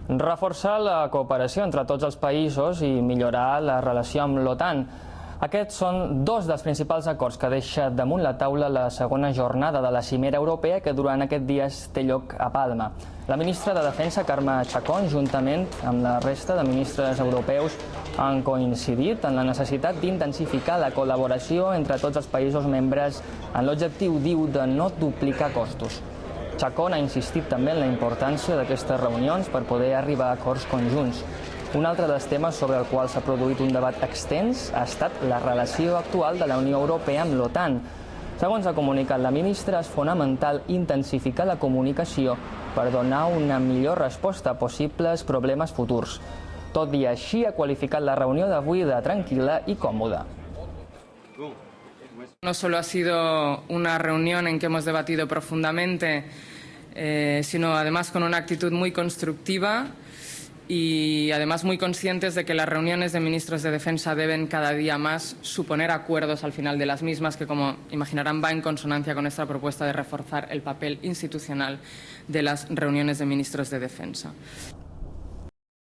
reforçar la cooperació entre tots els països i millorar la relació amb l'OTAN. Aquests són dos dels principals acords que deixa damunt la taula la segona jornada de la cimera europea que durant aquests dies té lloc a Palma. La ministra de Defensa, Carme Chacón, juntament amb la resta de ministres europeus, han coincidit en la necessitat d'intensificar la col·laboració entre tots els països membres en l'objectiu, diu, de no duplicar costos. Chacón ha insistit també en la importància d'aquestes reunions per poder arribar a acords conjunts. Un altre dels temes sobre el qual s'ha produït un debat extens ha estat la relació actual de la Unió Europea amb l'OTAN. Segons ha comunicat la ministra, és fonamental intensificar la comunicació per donar una millor resposta a possibles problemes futurs. Tot i així, ha qualificat la reunió d'avui de tranquil·la i còmoda. No solo ha sido una reunión en que hemos debatido profundamente, sino además con una actitud muy constructiva y además muy conscientes de que las reuniones de ministros de defensa deben cada día más suponer acuerdos al final de las mismas, que como imaginarán va en consonancia con esta propuesta de reforzar el papel institucional de las reuniones de ministros de defensa.